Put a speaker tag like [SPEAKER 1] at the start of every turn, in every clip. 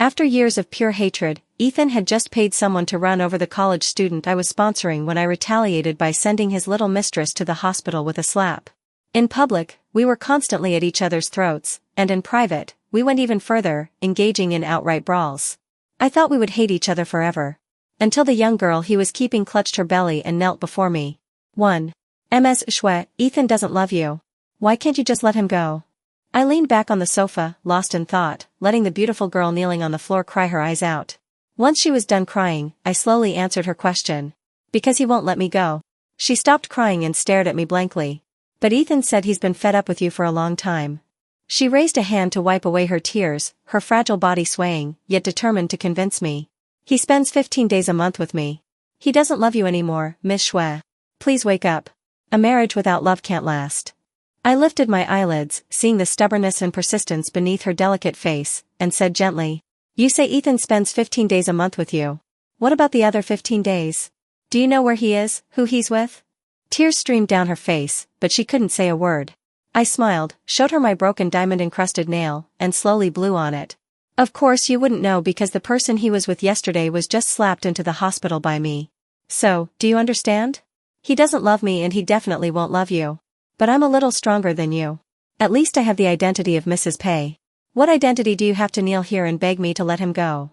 [SPEAKER 1] After years of pure hatred, Ethan had just paid someone to run over the college student I was sponsoring when I retaliated by sending his little mistress to the hospital with a slap. In public, we were constantly at each other's throats, and in private, we went even further, engaging in outright brawls. I thought we would hate each other forever. Until the young girl he was keeping clutched her belly and knelt before me. 1. Ms. Shwe, Ethan doesn't love you. Why can't you just let him go? I leaned back on the sofa, lost in thought, letting the beautiful girl kneeling on the floor cry her eyes out. Once she was done crying, I slowly answered her question. Because he won't let me go. She stopped crying and stared at me blankly. But Ethan said he's been fed up with you for a long time. She raised a hand to wipe away her tears, her fragile body swaying, yet determined to convince me. He spends 15 days a month with me. He doesn't love you anymore, Miss Shwe. Please wake up. A marriage without love can't last. I lifted my eyelids, seeing the stubbornness and persistence beneath her delicate face, and said gently, You say Ethan spends 15 days a month with you. What about the other 15 days? Do you know where he is, who he's with? Tears streamed down her face, but she couldn't say a word. I smiled, showed her my broken diamond-encrusted nail, and slowly blew on it. Of course you wouldn't know because the person he was with yesterday was just slapped into the hospital by me. So, do you understand? He doesn't love me and he definitely won't love you. But I'm a little stronger than you. At least I have the identity of Mrs. Pei. What identity do you have to kneel here and beg me to let him go?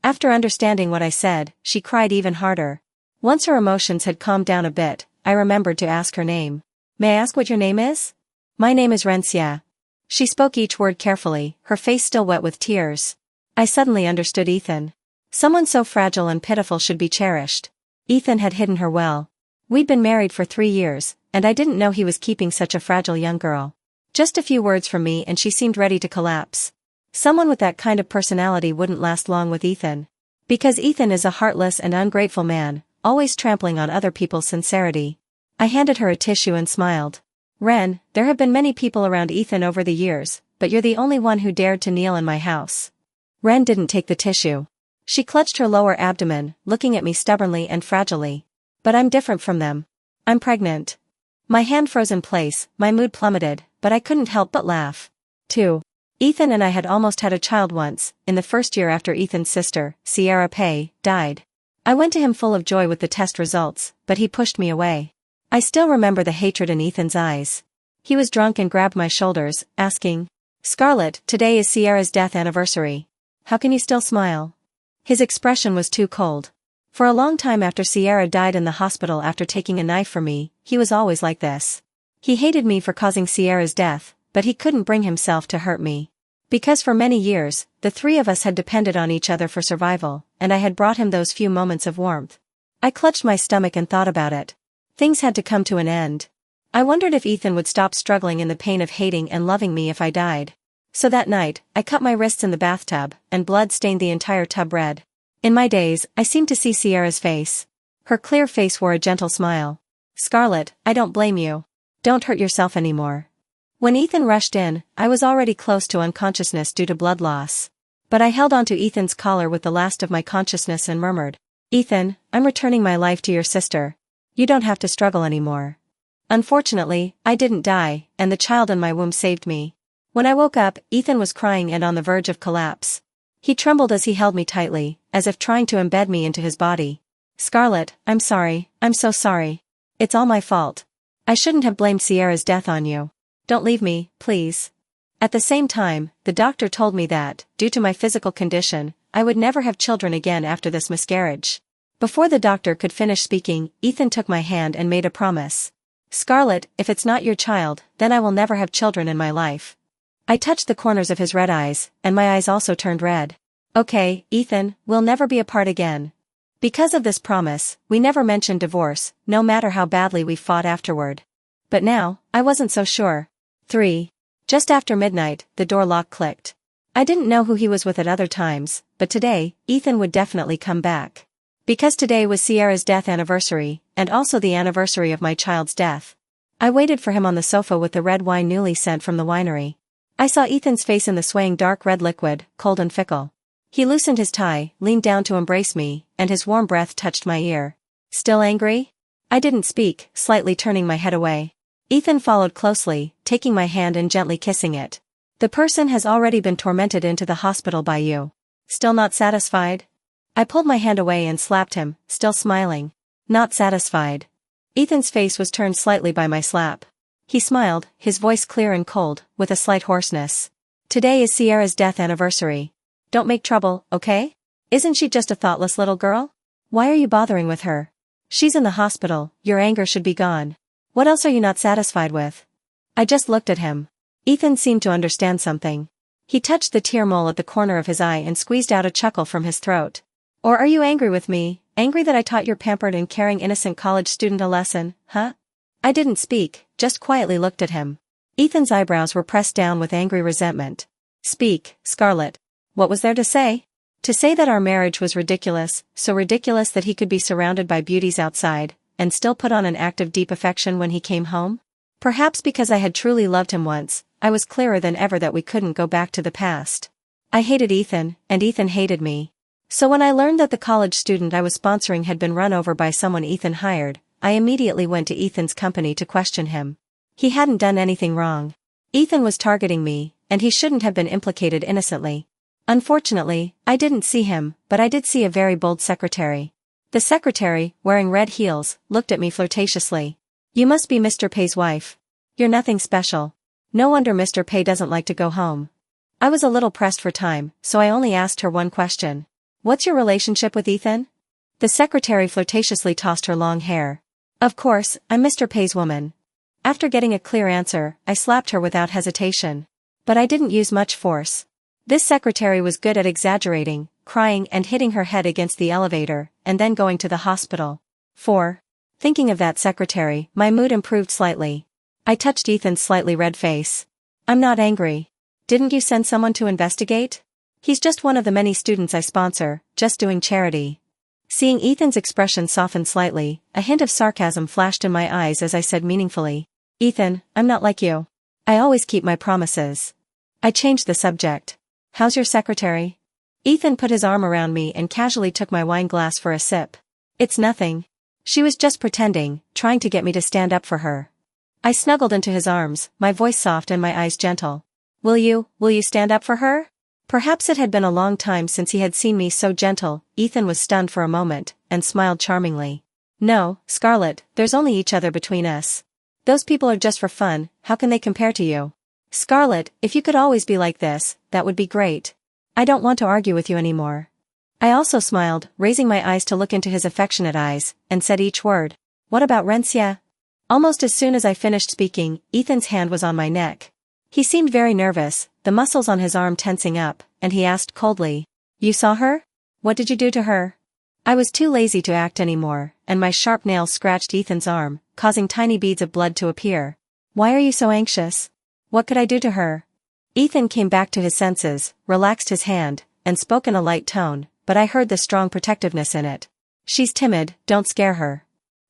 [SPEAKER 1] After understanding what I said, she cried even harder. Once her emotions had calmed down a bit, I remembered to ask her name. May I ask what your name is? My name is Renxia. She spoke each word carefully, her face still wet with tears. I suddenly understood Ethan. Someone so fragile and pitiful should be cherished. Ethan had hidden her well. We'd been married for 3 years, and I didn't know he was keeping such a fragile young girl. Just a few words from me and she seemed ready to collapse. Someone with that kind of personality wouldn't last long with Ethan. Because Ethan is a heartless and ungrateful man, always trampling on other people's sincerity. I handed her a tissue and smiled. Ren, there have been many people around Ethan over the years, but you're the only one who dared to kneel in my house. Ren didn't take the tissue. She clutched her lower abdomen, looking at me stubbornly and fragilely. But I'm different from them. I'm pregnant. My hand froze in place, my mood plummeted, but I couldn't help but laugh. 2. Ethan and I had almost had a child once, in the first year after Ethan's sister, Sierra Pei, died. I went to him full of joy with the test results, but he pushed me away. I still remember the hatred in Ethan's eyes. He was drunk and grabbed my shoulders, asking, Scarlett, today is Sierra's death anniversary. How can you still smile? His expression was too cold. For a long time after Sierra died in the hospital after taking a knife from me, he was always like this. He hated me for causing Sierra's death, but he couldn't bring himself to hurt me. Because for many years, the three of us had depended on each other for survival, and I had brought him those few moments of warmth. I clutched my stomach and thought about it. Things had to come to an end. I wondered if Ethan would stop struggling in the pain of hating and loving me if I died. So that night, I cut my wrists in the bathtub, and blood stained the entire tub red. In my daze, I seemed to see Sierra's face. Her clear face wore a gentle smile. Scarlett, I don't blame you. Don't hurt yourself anymore. When Ethan rushed in, I was already close to unconsciousness due to blood loss. But I held onto Ethan's collar with the last of my consciousness and murmured, Ethan, I'm returning my life to your sister. You don't have to struggle anymore. Unfortunately, I didn't die, and the child in my womb saved me. When I woke up, Ethan was crying and on the verge of collapse. He trembled as he held me tightly, as if trying to embed me into his body. Scarlett, I'm sorry, I'm so sorry. It's all my fault. I shouldn't have blamed Sierra's death on you. Don't leave me, please. At the same time, the doctor told me that, due to my physical condition, I would never have children again after this miscarriage. Before the doctor could finish speaking, Ethan took my hand and made a promise. Scarlett, if it's not your child, then I will never have children in my life. I touched the corners of his red eyes, and my eyes also turned red. Okay, Ethan, we'll never be apart again. Because of this promise, we never mentioned divorce, no matter how badly we fought afterward. But now, I wasn't so sure. 3. Just after midnight, the door lock clicked. I didn't know who he was with at other times, but today, Ethan would definitely come back. Because today was Sierra's death anniversary, and also the anniversary of my child's death. I waited for him on the sofa with the red wine newly sent from the winery. I saw Ethan's face in the swaying dark red liquid, cold and fickle. He loosened his tie, leaned down to embrace me, and his warm breath touched my ear. Still angry? I didn't speak, slightly turning my head away. Ethan followed closely, taking my hand and gently kissing it. The person has already been tormented into the hospital by you. Still not satisfied? I pulled my hand away and slapped him, still smiling. Not satisfied. Ethan's face was turned slightly by my slap. He smiled, his voice clear and cold, with a slight hoarseness. Today is Sierra's death anniversary. Don't make trouble, okay? Isn't she just a thoughtless little girl? Why are you bothering with her? She's in the hospital, your anger should be gone. What else are you not satisfied with? I just looked at him. Ethan seemed to understand something. He touched the tear mole at the corner of his eye and squeezed out a chuckle from his throat. Or are you angry with me, angry that I taught your pampered and caring innocent college student a lesson, huh? I didn't speak, just quietly looked at him. Ethan's eyebrows were pressed down with angry resentment. Speak, Scarlett. What was there to say? To say that our marriage was ridiculous, so ridiculous that he could be surrounded by beauties outside, and still put on an act of deep affection when he came home? Perhaps because I had truly loved him once, I was clearer than ever that we couldn't go back to the past. I hated Ethan, and Ethan hated me. So when I learned that the college student I was sponsoring had been run over by someone Ethan hired, I immediately went to Ethan's company to question him. He hadn't done anything wrong. Ethan was targeting me, and he shouldn't have been implicated innocently. Unfortunately, I didn't see him, but I did see a very bold secretary. The secretary, wearing red heels, looked at me flirtatiously. You must be Mr. Pay's wife. You're nothing special. No wonder Mr. Pay doesn't like to go home. I was a little pressed for time, so I only asked her one question. What's your relationship with Ethan? The secretary flirtatiously tossed her long hair. Of course, I'm Mr. Pay's woman. After getting a clear answer, I slapped her without hesitation. But I didn't use much force. This secretary was good at exaggerating, crying and hitting her head against the elevator, and then going to the hospital. Thinking of that secretary, my mood improved slightly. I touched Ethan's slightly red face. I'm not angry. Didn't you send someone to investigate? He's just one of the many students I sponsor, just doing charity. Seeing Ethan's expression soften slightly, a hint of sarcasm flashed in my eyes as I said meaningfully, Ethan, I'm not like you. I always keep my promises. I changed the subject. How's your secretary? Ethan put his arm around me and casually took my wine glass for a sip. It's nothing. She was just pretending, trying to get me to stand up for her. I snuggled into his arms, my voice soft and my eyes gentle. Will you stand up for her? Perhaps it had been a long time since he had seen me so gentle. Ethan was stunned for a moment, and smiled charmingly. No, Scarlett, there's only each other between us. Those people are just for fun, how can they compare to you? Scarlett, if you could always be like this, that would be great. I don't want to argue with you anymore. I also smiled, raising my eyes to look into his affectionate eyes, and said each word. What about Rencia? Almost as soon as I finished speaking, Ethan's hand was on my neck. He seemed very nervous, the muscles on his arm tensing up, and he asked coldly, You saw her? What did you do to her? I was too lazy to act anymore, and my sharp nails scratched Ethan's arm, causing tiny beads of blood to appear. Why are you so anxious? What could I do to her? Ethan came back to his senses, relaxed his hand, and spoke in a light tone, but I heard the strong protectiveness in it. She's timid, don't scare her.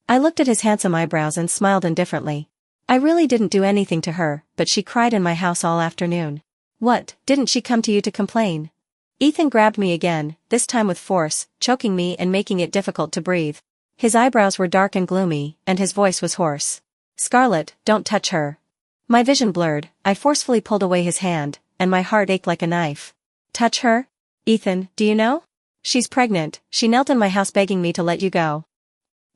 [SPEAKER 1] I looked at his handsome eyebrows and smiled indifferently. I really didn't do anything to her, but she cried in my house all afternoon. What, didn't she come to you to complain? Ethan grabbed me again, this time with force, choking me and making it difficult to breathe. His eyebrows were dark and gloomy, and his voice was hoarse. Scarlett, don't touch her. My vision blurred, I forcefully pulled away his hand, and my heart ached like a knife. Touch her? Ethan, do you know? She's pregnant, she knelt in my house begging me to let you go.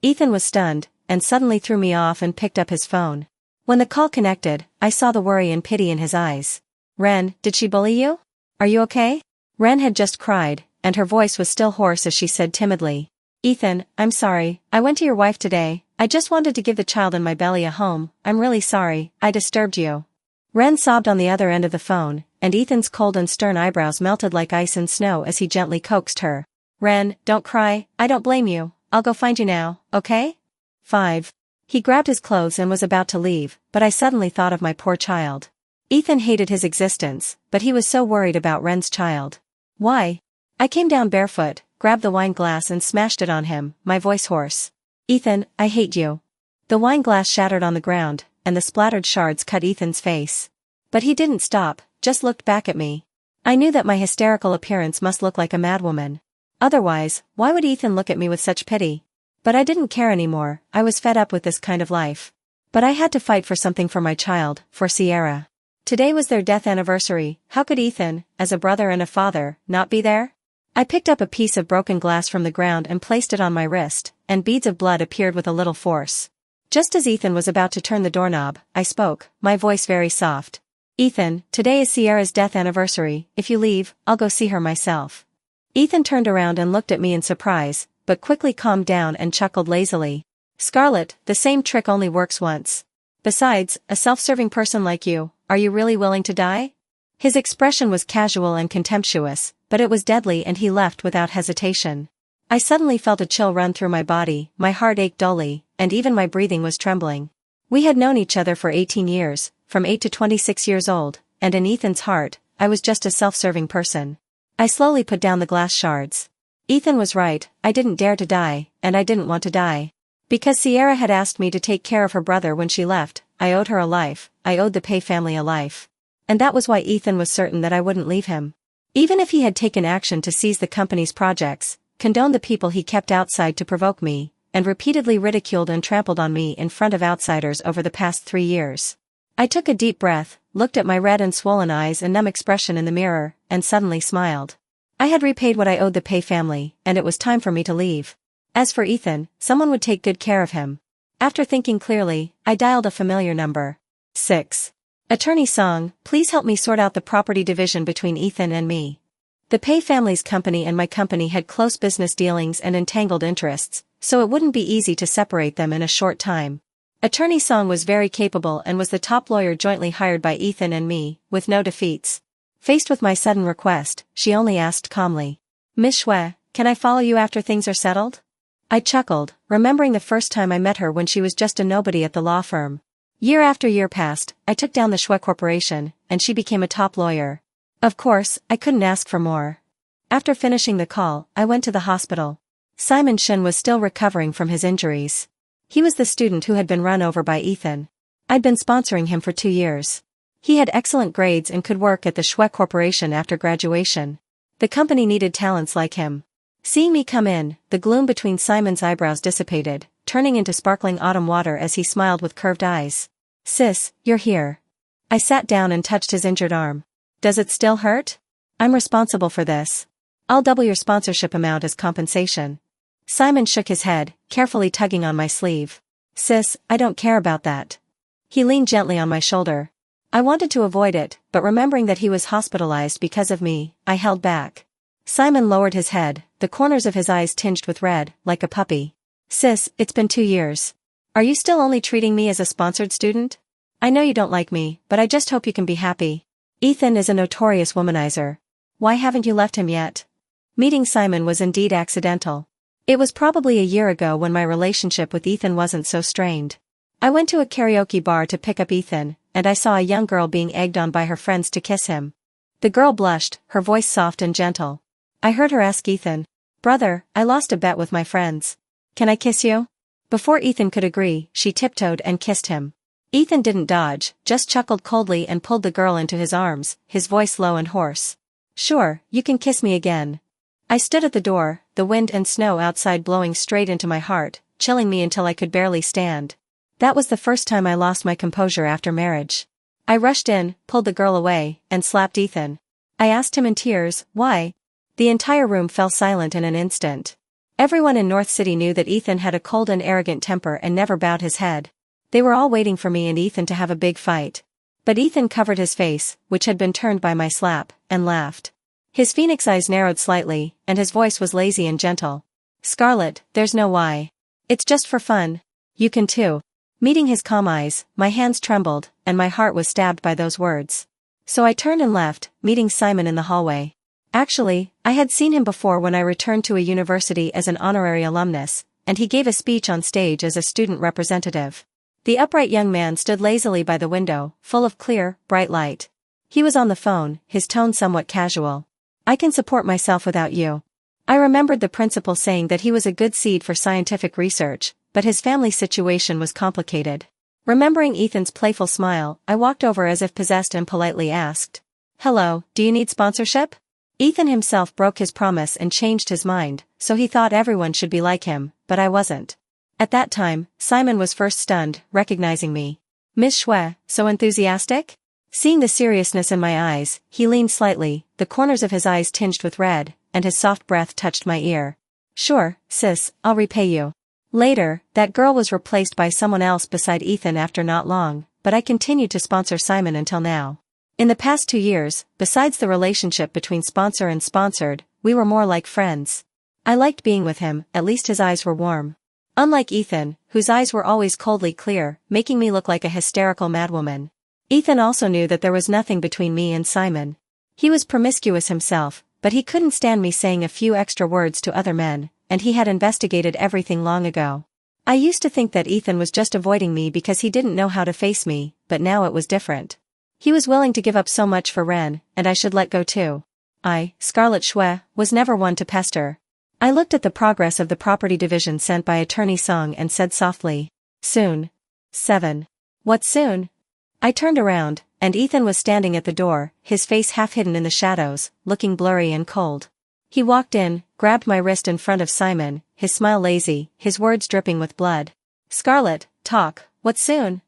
[SPEAKER 1] Ethan was stunned, and suddenly threw me off and picked up his phone. When the call connected, I saw the worry and pity in his eyes. Ren, did she bully you? Are you okay? Ren had just cried, and her voice was still hoarse as she said timidly. Ethan, I'm sorry, I went to your wife today, I just wanted to give the child in my belly a home, I'm really sorry, I disturbed you. Ren sobbed on the other end of the phone, and Ethan's cold and stern eyebrows melted like ice and snow as he gently coaxed her. Ren, don't cry, I don't blame you, I'll go find you now, okay? 5. He grabbed his clothes and was about to leave, but I suddenly thought of my poor child. Ethan hated his existence, but he was so worried about Ren's child. Why? I came down barefoot, grabbed the wine glass and smashed it on him, my voice hoarse. Ethan, I hate you. The wine glass shattered on the ground, and the splattered shards cut Ethan's face. But he didn't stop, just looked back at me. I knew that my hysterical appearance must look like a madwoman. Otherwise, why would Ethan look at me with such pity? But I didn't care anymore, I was fed up with this kind of life. But I had to fight for something for my child, for Sierra. Today was their death anniversary, how could Ethan, as a brother and a father, not be there? I picked up a piece of broken glass from the ground and placed it on my wrist, and beads of blood appeared with a little force. Just as Ethan was about to turn the doorknob, I spoke, my voice very soft. Ethan, today is Sierra's death anniversary. If you leave, I'll go see her myself. Ethan turned around and looked at me in surprise, but quickly calmed down and chuckled lazily. Scarlett, the same trick only works once. Besides, a self-serving person like you, are you really willing to die? His expression was casual and contemptuous, but it was deadly, and he left without hesitation. I suddenly felt a chill run through my body, my heart ached dully, and even my breathing was trembling. We had known each other for 18 years, from 8 to 26 years old, and in Ethan's heart, I was just a self-serving person. I slowly put down the glass shards. Ethan was right, I didn't dare to die, and I didn't want to die. Because Sierra had asked me to take care of her brother when she left, I owed her a life, I owed the Pei family a life. And that was why Ethan was certain that I wouldn't leave him. Even if he had taken action to seize the company's projects, condoned the people he kept outside to provoke me, and repeatedly ridiculed and trampled on me in front of outsiders over the past 3 years. I took a deep breath, looked at my red and swollen eyes and numb expression in the mirror, and suddenly smiled. I had repaid what I owed the Pei family, and it was time for me to leave. As for Ethan, someone would take good care of him. After thinking clearly, I dialed a familiar number. 6. Attorney Song, please help me sort out the property division between Ethan and me. The Pei family's company and my company had close business dealings and entangled interests, so it wouldn't be easy to separate them in a short time. Attorney Song was very capable and was the top lawyer jointly hired by Ethan and me, with no defeats. Faced with my sudden request, she only asked calmly, Miss Xue, can I follow you after things are settled? I chuckled, remembering the first time I met her when she was just a nobody at the law firm. Year after year passed, I took down the Xue Corporation, and she became a top lawyer. Of course, I couldn't ask for more. After finishing the call, I went to the hospital. Simon Shin was still recovering from his injuries. He was the student who had been run over by Ethan. I'd been sponsoring him for 2 years. He had excellent grades and could work at the Xue Corporation after graduation. The company needed talents like him. Seeing me come in, the gloom between Simon's eyebrows dissipated, turning into sparkling autumn water as he smiled with curved eyes. Sis, you're here. I sat down and touched his injured arm. Does it still hurt? I'm responsible for this. I'll double your sponsorship amount as compensation. Simon shook his head, carefully tugging on my sleeve. Sis, I don't care about that. He leaned gently on my shoulder. I wanted to avoid it, but remembering that he was hospitalized because of me, I held back. Simon lowered his head, the corners of his eyes tinged with red, like a puppy. Sis, it's been 2 years. Are you still only treating me as a sponsored student? I know you don't like me, but I just hope you can be happy. Ethan is a notorious womanizer. Why haven't you left him yet? Meeting Simon was indeed accidental. It was probably a year ago when my relationship with Ethan wasn't so strained. I went to a karaoke bar to pick up Ethan, and I saw a young girl being egged on by her friends to kiss him. The girl blushed, her voice soft and gentle. I heard her ask Ethan, Brother, I lost a bet with my friends. Can I kiss you? Before Ethan could agree, she tiptoed and kissed him. Ethan didn't dodge, just chuckled coldly and pulled the girl into his arms, his voice low and hoarse. Sure, you can kiss me again. I stood at the door, the wind and snow outside blowing straight into my heart, chilling me until I could barely stand. That was the first time I lost my composure after marriage. I rushed in, pulled the girl away, and slapped Ethan. I asked him in tears, why? The entire room fell silent in an instant. Everyone in North City knew that Ethan had a cold and arrogant temper and never bowed his head. They were all waiting for me and Ethan to have a big fight. But Ethan covered his face, which had been turned by my slap, and laughed. His phoenix eyes narrowed slightly, and his voice was lazy and gentle. Scarlett, there's no why. It's just for fun. You can too. Meeting his calm eyes, my hands trembled, and my heart was stabbed by those words. So I turned and left, meeting Simon in the hallway. Actually, I had seen him before when I returned to a university as an honorary alumnus, and he gave a speech on stage as a student representative. The upright young man stood lazily by the window, full of clear, bright light. He was on the phone, his tone somewhat casual. I can support myself without you. I remembered the principal saying that he was a good seed for scientific research, but his family situation was complicated. Remembering Ethan's playful smile, I walked over as if possessed and politely asked, Hello, do you need sponsorship? Ethan himself broke his promise and changed his mind, so he thought everyone should be like him, but I wasn't. At that time, Simon was first stunned, recognizing me. Miss Xue, so enthusiastic? Seeing the seriousness in my eyes, he leaned slightly, the corners of his eyes tinged with red, and his soft breath touched my ear. Sure, sis, I'll repay you. Later, that girl was replaced by someone else beside Ethan after not long, but I continued to sponsor Simon until now. In the past 2 years, besides the relationship between sponsor and sponsored, we were more like friends. I liked being with him, at least his eyes were warm. Unlike Ethan, whose eyes were always coldly clear, making me look like a hysterical madwoman. Ethan also knew that there was nothing between me and Simon. He was promiscuous himself, but he couldn't stand me saying a few extra words to other men, and he had investigated everything long ago. I used to think that Ethan was just avoiding me because he didn't know how to face me, but now it was different. He was willing to give up so much for Ren, and I should let go too. I, Scarlet Shue, was never one to pester. I looked at the progress of the property division sent by Attorney Song and said softly, "Soon." 7. What soon? I turned around, and Ethan was standing at the door, his face half hidden in the shadows, looking blurry and cold. He walked in, grabbed my wrist in front of Simon, his smile lazy, his words dripping with blood. "Scarlet, talk, what soon?"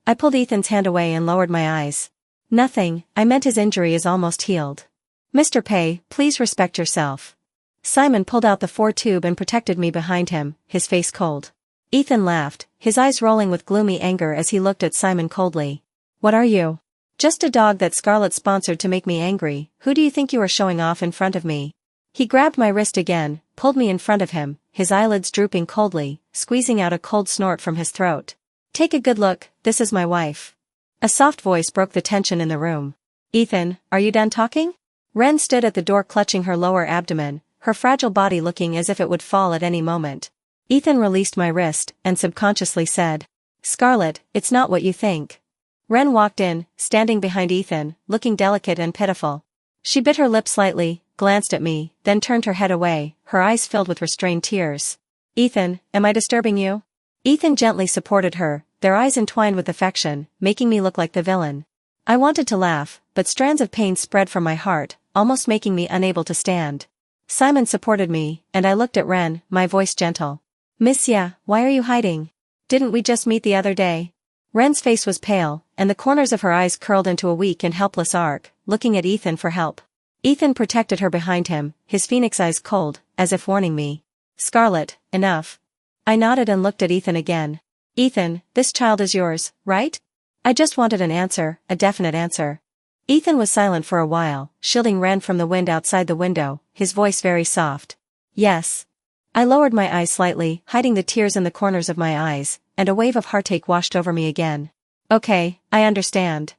[SPEAKER 1] I pulled Ethan's hand away and lowered my eyes. "Nothing, I meant his injury is almost healed. Mr. Pei, please respect yourself." Simon pulled out the 4-tube and protected me behind him, his face cold. Ethan laughed, his eyes rolling with gloomy anger as he looked at Simon coldly. "What are you? Just a dog that Scarlet sponsored to make me angry. Who do you think you are showing off in front of me?" He grabbed my wrist again, pulled me in front of him, his eyelids drooping coldly, squeezing out a cold snort from his throat. "Take a good look, this is my wife." A soft voice broke the tension in the room. "Ethan, are you done talking?" Ren stood at the door clutching her lower abdomen, her fragile body looking as if it would fall at any moment. Ethan released my wrist, and subconsciously said, "Scarlet, it's not what you think." Ren walked in, standing behind Ethan, looking delicate and pitiful. She bit her lip slightly, glanced at me, then turned her head away, her eyes filled with restrained tears. "Ethan, am I disturbing you?" Ethan gently supported her, their eyes entwined with affection, making me look like the villain. I wanted to laugh, but strands of pain spread from my heart, almost making me unable to stand. Simon supported me, and I looked at Ren, my voice gentle. "Missia, why are you hiding? Didn't we just meet the other day?" Ren's face was pale, and the corners of her eyes curled into a weak and helpless arc, looking at Ethan for help. Ethan protected her behind him, his phoenix eyes cold, as if warning me. "Scarlet, enough." I nodded and looked at Ethan again. "Ethan, this child is yours, right?" I just wanted an answer, a definite answer. Ethan was silent for a while, shielding Ren from the wind outside the window, his voice very soft. "Yes." I lowered my eyes slightly, hiding the tears in the corners of my eyes, and a wave of heartache washed over me again. "Okay, I understand."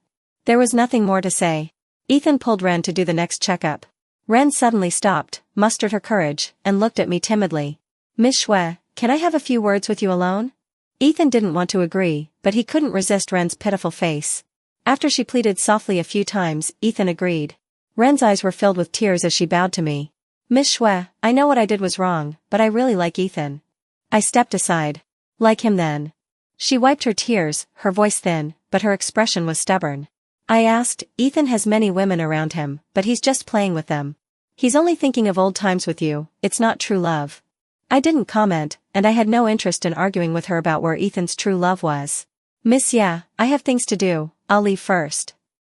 [SPEAKER 1] There was nothing more to say. Ethan pulled Ren to do the next checkup. Ren suddenly stopped, mustered her courage, and looked at me timidly. "Miss Shue, can I have a few words with you alone?" Ethan didn't want to agree, but he couldn't resist Ren's pitiful face. After she pleaded softly a few times, Ethan agreed. Ren's eyes were filled with tears as she bowed to me. "Miss Shue, I know what I did was wrong, but I really like Ethan." I stepped aside. "Like him then?" She wiped her tears, her voice thin, but her expression was stubborn. I asked, "Ethan has many women around him, but he's just playing with them. He's only thinking of old times with you, it's not true love." I didn't comment, and I had no interest in arguing with her about where Ethan's true love was. "Miss, yeah, I have things to do, I'll leave first."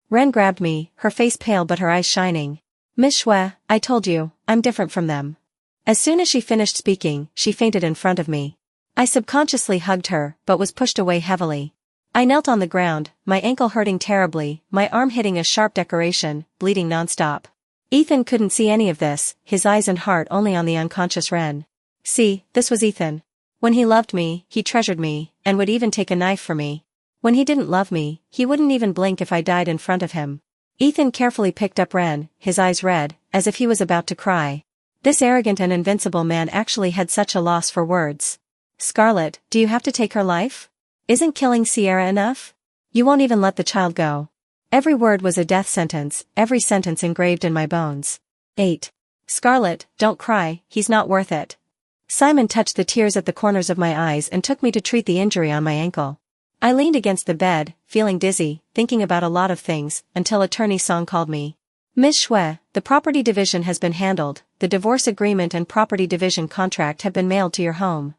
[SPEAKER 1] Ren grabbed me, her face pale but her eyes shining. "Miss Shue, I told you, I'm different from them." As soon as she finished speaking, she fainted in front of me. I subconsciously hugged her, but was pushed away heavily. I knelt on the ground, my ankle hurting terribly, my arm hitting a sharp decoration, bleeding nonstop. Ethan couldn't see any of this, his eyes and heart only on the unconscious Ren. See, this was Ethan. When he loved me, he treasured me, and would even take a knife for me. When he didn't love me, he wouldn't even blink if I died in front of him. Ethan carefully picked up Ren, his eyes red, as if he was about to cry. This arrogant and invincible man actually had such a loss for words. "Scarlet, do you have to take her life? Isn't killing Sierra enough? You won't even let the child go." Every word was a death sentence, every sentence engraved in my bones. 8. "Scarlet, don't cry, he's not worth it." Simon touched the tears at the corners of my eyes and took me to treat the injury on my ankle. I leaned against the bed, feeling dizzy, thinking about a lot of things, until Attorney Song called me. "Miss Shue, the property division has been handled, the divorce agreement and property division contract have been mailed to your home."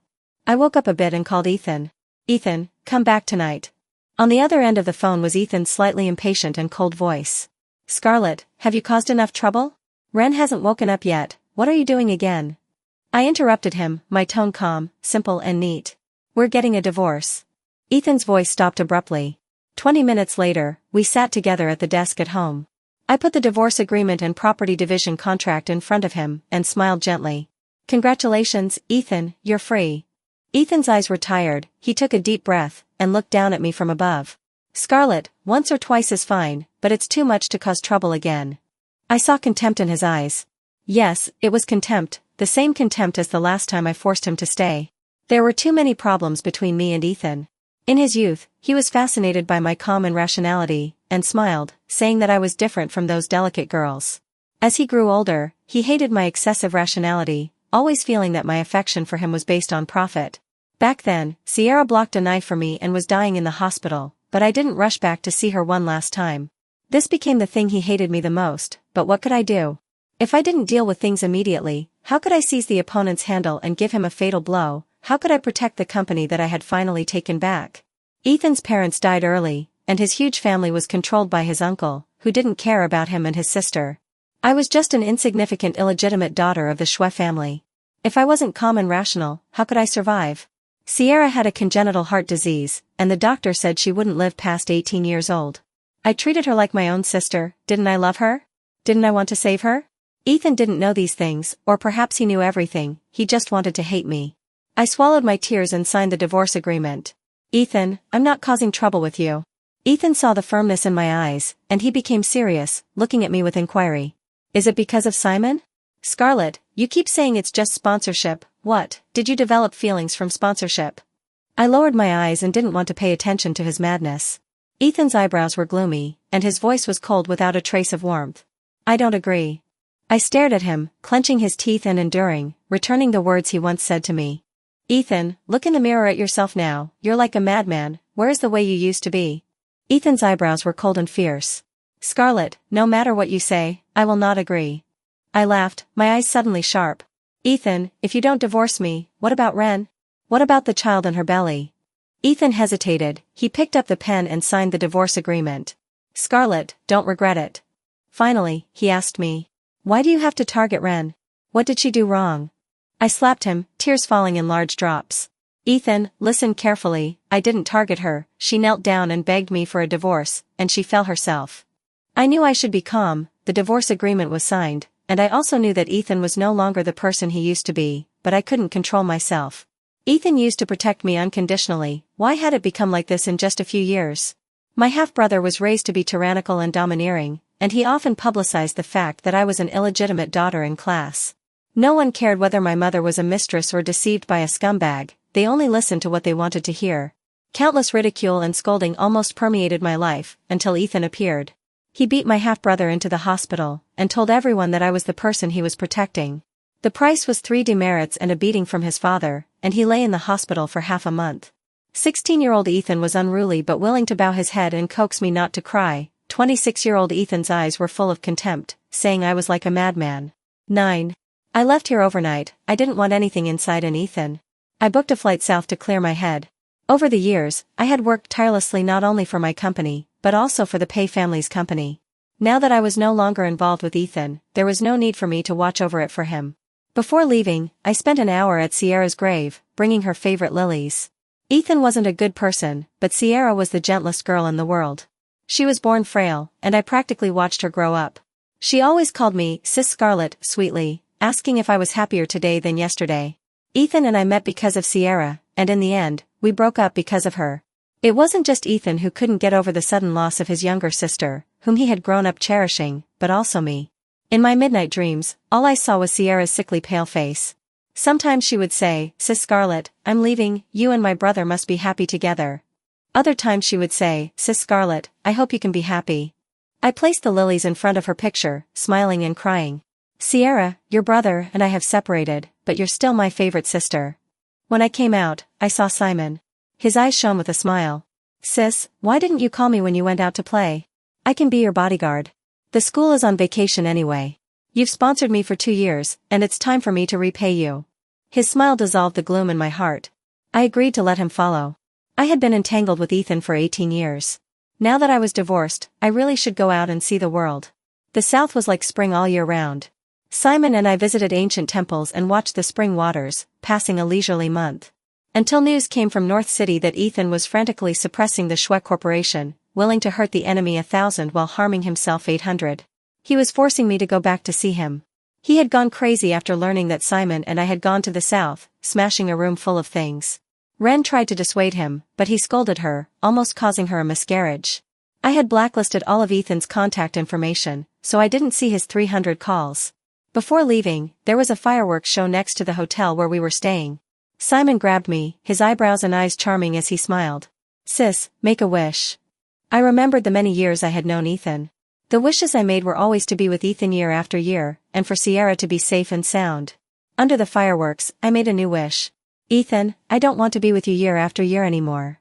[SPEAKER 1] I woke up a bit and called Ethan. "Ethan, come back tonight." On the other end of the phone was Ethan's slightly impatient and cold voice. "Scarlet, have you caused enough trouble? Ren hasn't woken up yet, what are you doing again? I interrupted him, my tone calm, simple and neat. We're getting a divorce. Ethan's voice stopped abruptly. 20 minutes later, we sat together at the desk at home. I put the divorce agreement and property division contract in front of him and smiled gently. Congratulations, Ethan, you're free. Ethan's eyes were tired, he took a deep breath and looked down at me from above. Scarlett, once or twice is fine, but it's too much to cause trouble again. I saw contempt in his eyes. Yes, it was contempt, the same contempt as the last time I forced him to stay. There were too many problems between me and Ethan. In his youth, he was fascinated by my calm and rationality, and smiled, saying that I was different from those delicate girls. As he grew older, he hated my excessive rationality, always feeling that my affection for him was based on profit. Back then, Sierra blocked a knife for me and was dying in the hospital, but I didn't rush back to see her one last time. This became the thing he hated me the most, but what could I do? If I didn't deal with things immediately, how could I seize the opponent's handle and give him a fatal blow? How could I protect the company that I had finally taken back? Ethan's parents died early, and his huge family was controlled by his uncle, who didn't care about him and his sister. I was just an insignificant illegitimate daughter of the Schwe family. If I wasn't calm and rational, how could I survive? Sierra had a congenital heart disease, and the doctor said she wouldn't live past 18 years old. I treated her like my own sister, didn't I love her? Didn't I want to save her? Ethan didn't know these things, or perhaps he knew everything, he just wanted to hate me. I swallowed my tears and signed the divorce agreement. Ethan, I'm not causing trouble with you. Ethan saw the firmness in my eyes, and he became serious, looking at me with inquiry. Is it because of Simon? Scarlett, you keep saying it's just sponsorship, what, did you develop feelings from sponsorship? I lowered my eyes and didn't want to pay attention to his madness. Ethan's eyebrows were gloomy, and his voice was cold without a trace of warmth. I don't agree. I stared at him, clenching his teeth and enduring, returning the words he once said to me. Ethan, look in the mirror at yourself now, you're like a madman, where is the way you used to be? Ethan's eyebrows were cold and fierce. Scarlett, no matter what you say, I will not agree. I laughed, my eyes suddenly sharp. Ethan, if you don't divorce me, what about Ren? What about the child in her belly? Ethan hesitated, he picked up the pen and signed the divorce agreement. Scarlett, don't regret it. Finally, he asked me. Why do you have to target Ren? What did she do wrong? I slapped him, tears falling in large drops. Ethan, listen carefully, I didn't target her, she knelt down and begged me for a divorce, and she fell herself. I knew I should be calm, the divorce agreement was signed, and I also knew that Ethan was no longer the person he used to be, but I couldn't control myself. Ethan used to protect me unconditionally, why had it become like this in just a few years? My half-brother was raised to be tyrannical and domineering, and he often publicized the fact that I was an illegitimate daughter in class. No one cared whether my mother was a mistress or deceived by a scumbag, they only listened to what they wanted to hear. Countless ridicule and scolding almost permeated my life, until Ethan appeared. He beat my half-brother into the hospital, and told everyone that I was the person he was protecting. The price was 3 demerits and a beating from his father, and he lay in the hospital for half a month. 16-year-old Ethan was unruly but willing to bow his head and coax me not to cry. 26-year-old Ethan's eyes were full of contempt, saying I was like a madman. 9. I left here overnight, I didn't want anything inside an Ethan. I booked a flight south to clear my head. Over the years, I had worked tirelessly not only for my company, but also for the Pei family's company. Now that I was no longer involved with Ethan, there was no need for me to watch over it for him. Before leaving, I spent an hour at Sierra's grave, bringing her favorite lilies. Ethan wasn't a good person, but Sierra was the gentlest girl in the world. She was born frail, and I practically watched her grow up. She always called me Sis Scarlett sweetly, asking if I was happier today than yesterday. Ethan and I met because of Sierra, and in the end, we broke up because of her. It wasn't just Ethan who couldn't get over the sudden loss of his younger sister, whom he had grown up cherishing, but also me. In my midnight dreams, all I saw was Sierra's sickly pale face. Sometimes she would say, Sis Scarlett, I'm leaving, you and my brother must be happy together. Other times she would say, Sis Scarlett, I hope you can be happy. I placed the lilies in front of her picture, smiling and crying. Sierra, your brother and I have separated, but you're still my favorite sister. When I came out, I saw Simon. His eyes shone with a smile. Sis, why didn't you call me when you went out to play? I can be your bodyguard. The school is on vacation anyway. You've sponsored me for 2 years, and it's time for me to repay you. His smile dissolved the gloom in my heart. I agreed to let him follow. I had been entangled with Ethan for 18 years. Now that I was divorced, I really should go out and see the world. The South was like spring all year round. Simon and I visited ancient temples and watched the spring waters, passing a leisurely month. Until news came from North City that Ethan was frantically suppressing the Shwe Corporation, willing to hurt the enemy 1,000 while harming himself 800. He was forcing me to go back to see him. He had gone crazy after learning that Simon and I had gone to the south, smashing a room full of things. Ren tried to dissuade him, but he scolded her, almost causing her a miscarriage. I had blacklisted all of Ethan's contact information, so I didn't see his 300 calls. Before leaving, there was a fireworks show next to the hotel where we were staying. Simon grabbed me, his eyebrows and eyes charming as he smiled. "Sis, make a wish." I remembered the many years I had known Ethan. The wishes I made were always to be with Ethan year after year, and for Sierra to be safe and sound. Under the fireworks, I made a new wish. "Ethan, I don't want to be with you year after year anymore."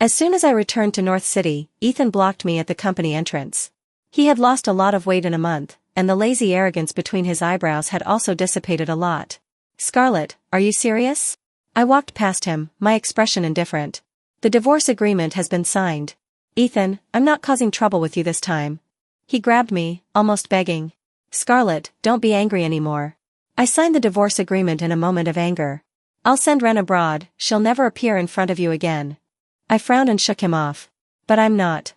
[SPEAKER 1] As soon as I returned to North City, Ethan blocked me at the company entrance. He had lost a lot of weight in a month, and the lazy arrogance between his eyebrows had also dissipated a lot. "Scarlett, are you serious?" I walked past him, my expression indifferent. "The divorce agreement has been signed. Ethan, I'm not causing trouble with you this time." He grabbed me, almost begging. "Scarlett, don't be angry anymore." I signed the divorce agreement in a moment of anger. "I'll send Ren abroad, she'll never appear in front of you again." I frowned and shook him off. "But I'm not."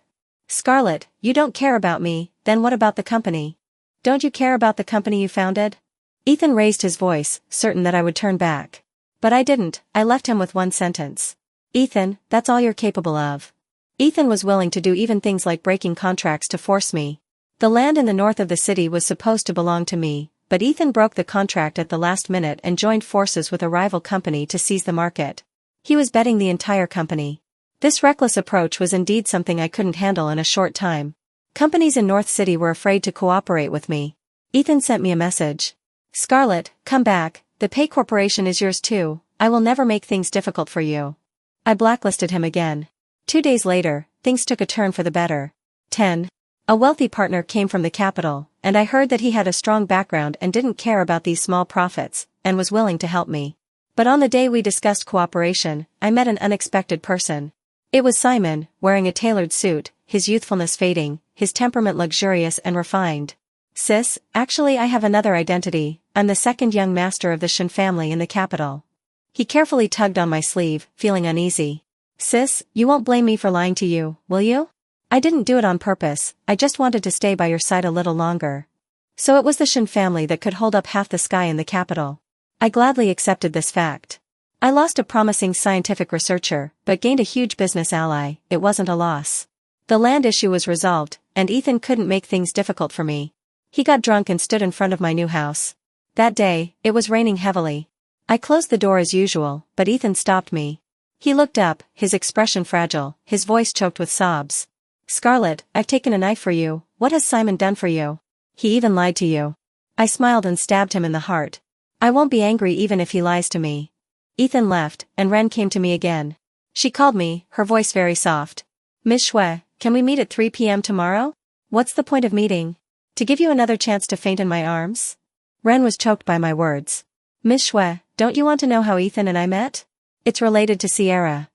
[SPEAKER 1] "Scarlett, you don't care about me, then what about the company? Don't you care about the company you founded?" Ethan raised his voice, certain that I would turn back. But I didn't, I left him with one sentence. "Ethan, that's all you're capable of." Ethan was willing to do even things like breaking contracts to force me. The land in the north of the city was supposed to belong to me, but Ethan broke the contract at the last minute and joined forces with a rival company to seize the market. He was betting the entire company. This reckless approach was indeed something I couldn't handle in a short time. Companies in North City were afraid to cooperate with me. Ethan sent me a message. "Scarlett, come back, the Pay Corporation is yours too, I will never make things difficult for you." I blacklisted him again. 2 days later, things took a turn for the better. 10. A wealthy partner came from the capital, and I heard that he had a strong background and didn't care about these small profits, and was willing to help me. But on the day we discussed cooperation, I met an unexpected person. It was Simon, wearing a tailored suit, his youthfulness fading, his temperament luxurious and refined. "Sis, actually I have another identity, I'm the second young master of the Shen family in the capital." He carefully tugged on my sleeve, feeling uneasy. "Sis, you won't blame me for lying to you, will you? I didn't do it on purpose, I just wanted to stay by your side a little longer." So it was the Shen family that could hold up half the sky in the capital. I gladly accepted this fact. I lost a promising scientific researcher, but gained a huge business ally, it wasn't a loss. The land issue was resolved, and Ethan couldn't make things difficult for me. He got drunk and stood in front of my new house. That day, it was raining heavily. I closed the door as usual, but Ethan stopped me. He looked up, his expression fragile, his voice choked with sobs. "Scarlett, I've taken a knife for you, what has Simon done for you? He even lied to you." I smiled and stabbed him in the heart. "I won't be angry even if he lies to me." Ethan left, and Ren came to me again. She called me, her voice very soft. "Miss Shwe, can we meet at 3 p.m. tomorrow?" "What's the point of meeting? To give you another chance to faint in my arms?" Ren was choked by my words. "Miss Shwe, don't you want to know how Ethan and I met? It's related to Sierra."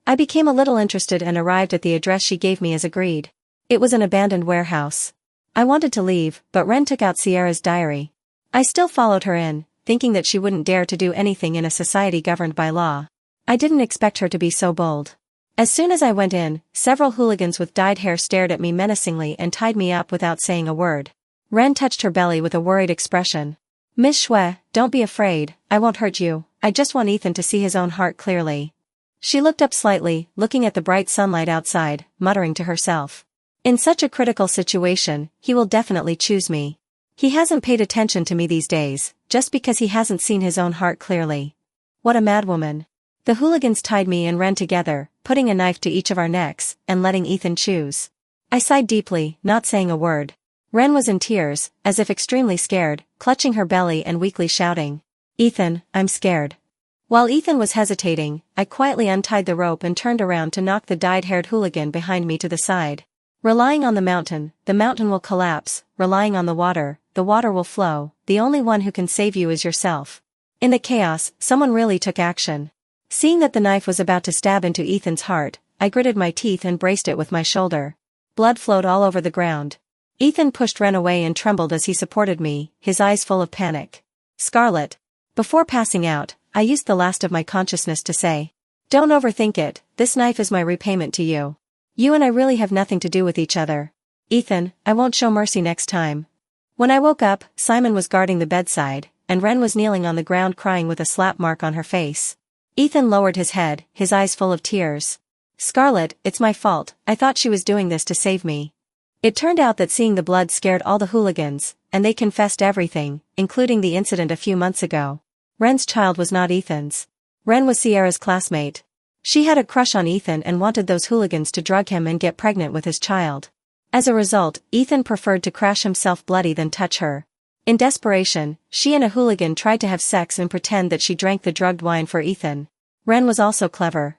[SPEAKER 1] I became a little interested and arrived at the address she gave me as agreed. It was an abandoned warehouse. I wanted to leave, but Ren took out Sierra's diary. I still followed her in, thinking that she wouldn't dare to do anything in a society governed by law. I didn't expect her to be so bold. As soon as I went in, several hooligans with dyed hair stared at me menacingly and tied me up without saying a word. Ren touched her belly with a worried expression. "Miss Shwe, don't be afraid, I won't hurt you, I just want Ethan to see his own heart clearly." She looked up slightly, looking at the bright sunlight outside, muttering to herself. "In such a critical situation, he will definitely choose me. He hasn't paid attention to me these days, just because he hasn't seen his own heart clearly." What a madwoman. The hooligans tied me and Ren together, putting a knife to each of our necks, and letting Ethan choose. I sighed deeply, not saying a word. Ren was in tears, as if extremely scared, clutching her belly and weakly shouting, "Ethan, I'm scared." While Ethan was hesitating, I quietly untied the rope and turned around to knock the dyed-haired hooligan behind me to the side. "Relying on the mountain will collapse, relying on the water will flow, the only one who can save you is yourself." In the chaos, someone really took action. Seeing that the knife was about to stab into Ethan's heart, I gritted my teeth and braced it with my shoulder. Blood flowed all over the ground. Ethan pushed Ren away and trembled as he supported me, his eyes full of panic. Scarlet. Before passing out, I used the last of my consciousness to say. Don't overthink it, this knife is my repayment to you. You and I really have nothing to do with each other. Ethan, I won't show mercy next time. When I woke up, Simon was guarding the bedside, and Ren was kneeling on the ground crying with a slap mark on her face. Ethan lowered his head, his eyes full of tears. Scarlet, it's my fault, I thought she was doing this to save me. It turned out that seeing the blood scared all the hooligans, and they confessed everything, including the incident a few months ago. Ren's child was not Ethan's. Ren was Sierra's classmate. She had a crush on Ethan and wanted those hooligans to drug him and get pregnant with his child. As a result, Ethan preferred to crash himself bloody than touch her. In desperation, she and a hooligan tried to have sex and pretend that she drank the drugged wine for Ethan. Ren was also clever.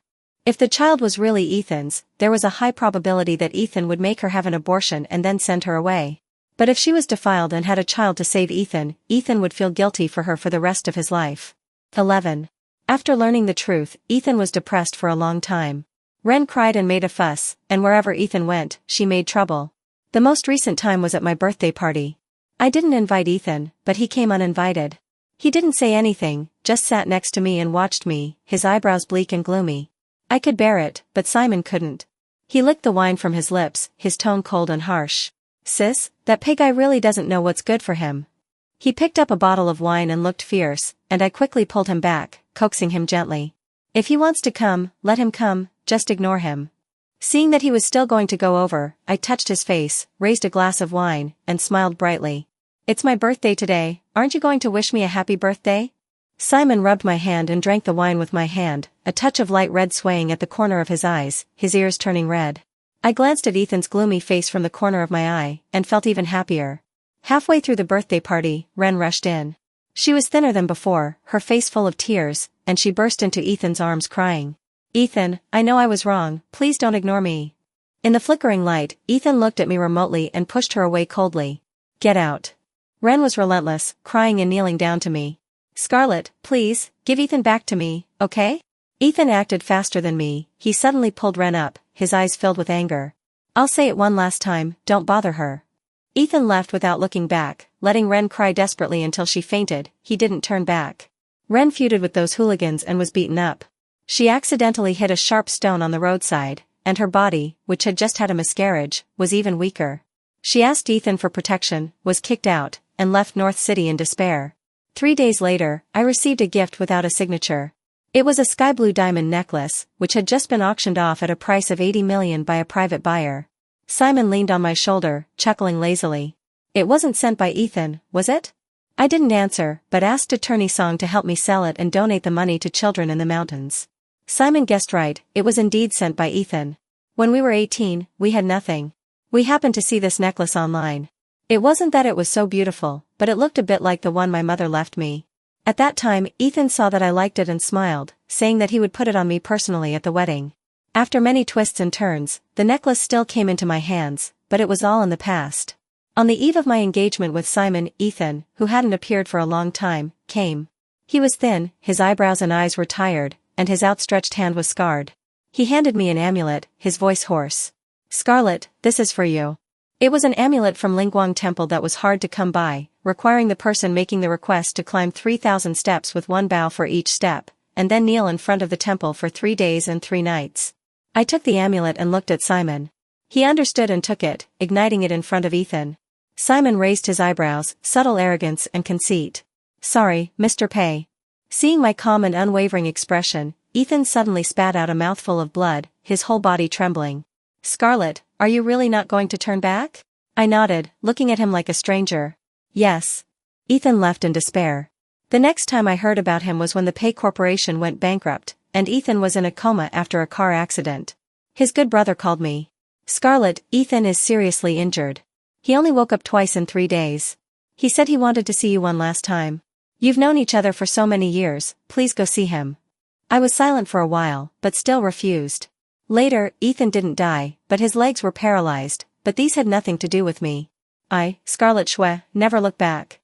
[SPEAKER 1] If the child was really Ethan's, there was a high probability that Ethan would make her have an abortion and then send her away. But if she was defiled and had a child to save Ethan, Ethan would feel guilty for her for the rest of his life. 11. After learning the truth, Ethan was depressed for a long time. Ren cried and made a fuss, and wherever Ethan went, she made trouble. The most recent time was at my birthday party. I didn't invite Ethan, but he came uninvited. He didn't say anything, just sat next to me and watched me, his eyebrows bleak and gloomy. I could bear it, but Simon couldn't. He licked the wine from his lips, his tone cold and harsh. Sis, that pig guy really doesn't know what's good for him. He picked up a bottle of wine and looked fierce, and I quickly pulled him back, coaxing him gently. If he wants to come, let him come, just ignore him. Seeing that he was still going to go over, I touched his face, raised a glass of wine, and smiled brightly. It's my birthday today, aren't you going to wish me a happy birthday? Simon rubbed my hand and drank the wine with my hand, a touch of light red swaying at the corner of his eyes, his ears turning red. I glanced at Ethan's gloomy face from the corner of my eye, and felt even happier. Halfway through the birthday party, Ren rushed in. She was thinner than before, her face full of tears, and she burst into Ethan's arms crying. Ethan, I know I was wrong, please don't ignore me. In the flickering light, Ethan looked at me remotely and pushed her away coldly. Get out. Ren was relentless, crying and kneeling down to me. Scarlet, please, give Ethan back to me, okay? Ethan acted faster than me, he suddenly pulled Ren up, his eyes filled with anger. I'll say it one last time, don't bother her. Ethan left without looking back, letting Ren cry desperately until she fainted. He didn't turn back. Ren feuded with those hooligans and was beaten up. She accidentally hit a sharp stone on the roadside, and her body, which had just had a miscarriage, was even weaker. She asked Ethan for protection, was kicked out, and left North City in despair. 3 days later, I received a gift without a signature. It was a sky blue diamond necklace, which had just been auctioned off at a price of 80 million by a private buyer. Simon leaned on my shoulder, chuckling lazily. It wasn't sent by Ethan, was it? I didn't answer, but asked Attorney Song to help me sell it and donate the money to children in the mountains. Simon guessed right, it was indeed sent by Ethan. When we were 18, we had nothing. We happened to see this necklace online. It wasn't that it was so beautiful, but it looked a bit like the one my mother left me. At that time, Ethan saw that I liked it and smiled, saying that he would put it on me personally at the wedding. After many twists and turns, the necklace still came into my hands, but it was all in the past. On the eve of my engagement with Simon, Ethan, who hadn't appeared for a long time, came. He was thin, his eyebrows and eyes were tired, and his outstretched hand was scarred. He handed me an amulet, his voice hoarse. Scarlet, this is for you. It was an amulet from Lingguang Temple that was hard to come by, requiring the person making the request to climb 3,000 steps with one bow for each step, and then kneel in front of the temple for 3 days and 3 nights. I took the amulet and looked at Simon. He understood and took it, igniting it in front of Ethan. Simon raised his eyebrows, subtle arrogance and conceit. Sorry, Mr. Pei. Seeing my calm and unwavering expression, Ethan suddenly spat out a mouthful of blood, his whole body trembling. Scarlet, are you really not going to turn back? I nodded, looking at him like a stranger. Yes. Ethan left in despair. The next time I heard about him was when the Pei Corporation went bankrupt, and Ethan was in a coma after a car accident. His good brother called me. Scarlet, Ethan is seriously injured. He only woke up twice in 3 days. He said he wanted to see you one last time. You've known each other for so many years, please go see him. I was silent for a while, but still refused. Later, Ethan didn't die, but his legs were paralyzed, but these had nothing to do with me. I, Scarlet Shue, never looked back.